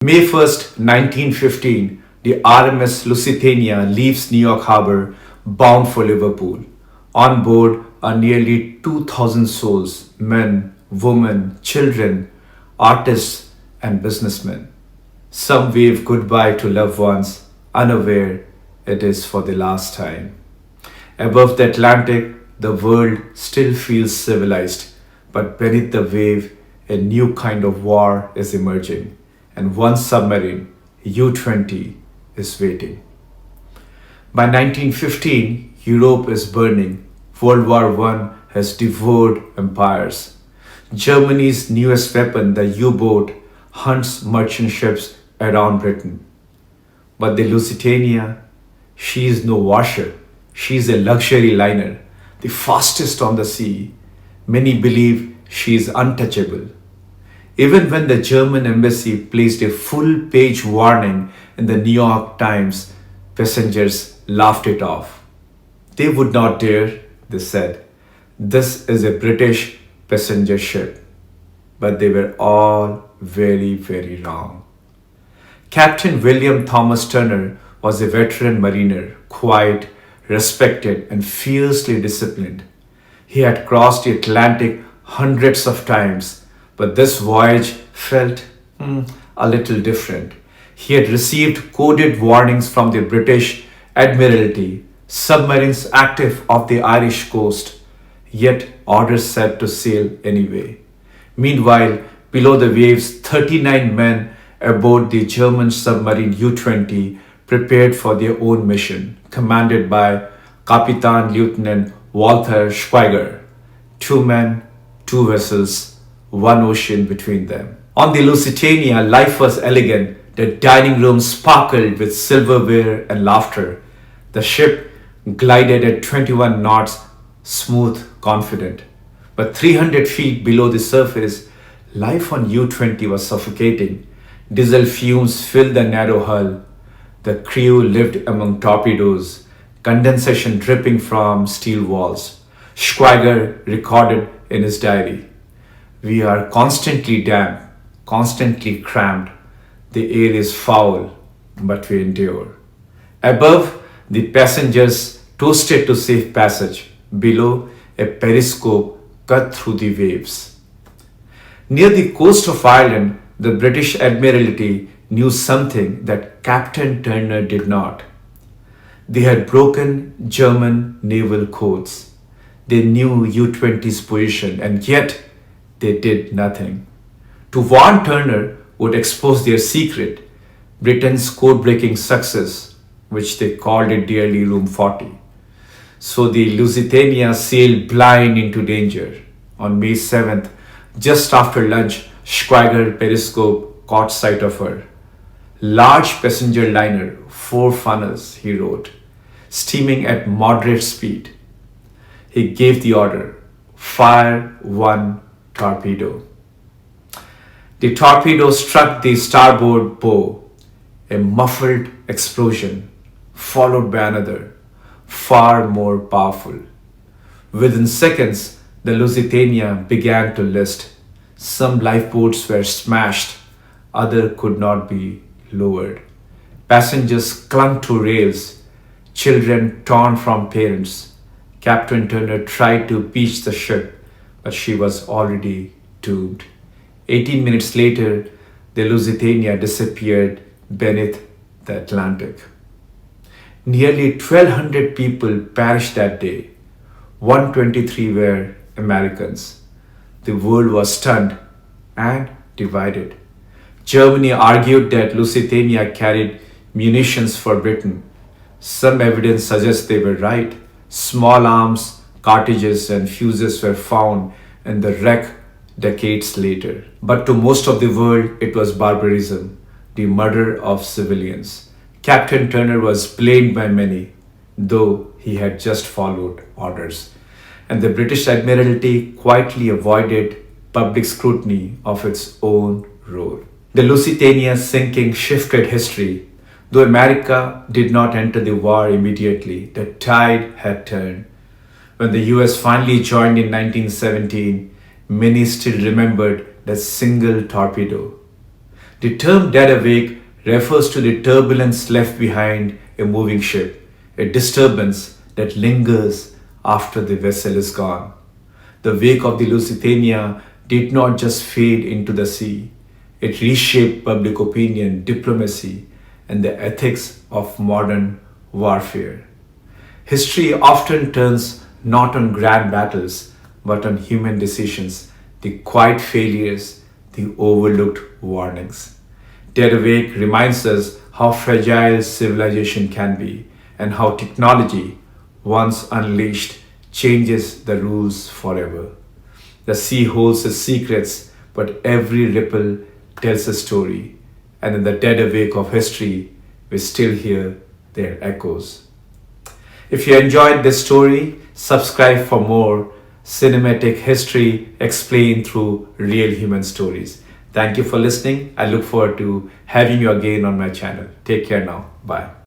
May 1st, 1915, the RMS Lusitania leaves New York Harbor bound for Liverpool. On board are nearly 2,000 souls, men, women, children, artists, and businessmen. Some wave goodbye to loved ones, unaware it is for the last time. Above the Atlantic, the world still feels civilized, but beneath the wave, a new kind of war is emerging, and one submarine, U-20, is waiting. By 1915, Europe is burning. World War I has devoured empires. Germany's newest weapon, the U-boat, hunts merchant ships around Britain. But the Lusitania, she is no warship. She is a luxury liner, the fastest on the sea. Many believe she is untouchable. Even when the German embassy placed a full-page warning in the New York Times, passengers laughed it off. They would not dare, they said. This is a British passenger ship. But they were all very, very wrong. Captain William Thomas Turner was a veteran mariner, quiet, respected, and fiercely disciplined. He had crossed the Atlantic hundreds of times, but this voyage felt a little different. He had received coded warnings from the British Admiralty, submarines active off the Irish coast, yet orders said to sail anyway. Meanwhile, below the waves, 39 men aboard the German submarine U-20 prepared for their own mission, commanded by Captain Lieutenant Walther Schwieger. 2 men, 2 vessels, 1 ocean between them. On the Lusitania, life was elegant. The dining room sparkled with silverware and laughter. The ship glided at 21 knots, smooth, confident. But 300 feet below the surface, life on U-20 was suffocating. Diesel fumes filled the narrow hull. The crew lived among torpedoes, condensation dripping from steel walls. Schwieger recorded in his diary, "We are constantly damp, constantly cramped. The air is foul, but we endure." Above, the passengers toasted to safe passage. Below, a periscope cut through the waves. Near the coast of Ireland, the British Admiralty knew something that Captain Turner did not. They had broken German naval codes. They knew U-20's position, and yet they did nothing. To warn Turner would expose their secret, Britain's code-breaking success, which they called it dearly Room 40. So the Lusitania sailed blind into danger. On May 7th, just after lunch, Schwieger periscope caught sight of her. "Large passenger liner, 4 funnels," he wrote, "steaming at moderate speed." He gave the order, "Fire 1 torpedo." The torpedo struck the starboard bow. A muffled explosion, followed by another, far more powerful. Within seconds, the Lusitania began to list. Some lifeboats were smashed, others could not be lowered. Passengers clung to rails, children torn from parents. Captain Turner tried to beach the ship, but she was already doomed. 18 minutes later, the Lusitania disappeared beneath the Atlantic. Nearly 1,200 people perished that day. 123 were Americans. The world was stunned and divided. Germany argued that Lusitania carried munitions for Britain. Some evidence suggests they were right. Small arms, cartridges, and fuses were found in the wreck decades later. But to most of the world, it was barbarism, the murder of civilians. Captain Turner was blamed by many, though he had just followed orders. And the British Admiralty quietly avoided public scrutiny of its own role. The Lusitania's sinking shifted history. Though America did not enter the war immediately, the tide had turned. When the US finally joined in 1917, many still remembered that single torpedo. The term dead awake refers to the turbulence left behind a moving ship, a disturbance that lingers after the vessel is gone. The wake of the Lusitania did not just fade into the sea, it reshaped public opinion, diplomacy, and the ethics of modern warfare. History often turns not on grand battles, but on human decisions, the quiet failures, the overlooked warnings. Dead Awake reminds us how fragile civilization can be and how technology, once unleashed, changes the rules forever. The sea holds its secrets, but every ripple tells a story, and in the dead awake of history, we still hear their echoes. If you enjoyed this story, subscribe for more cinematic history explained through real human stories. Thank you for listening. I look forward to having you again on my channel. Take care now. Bye.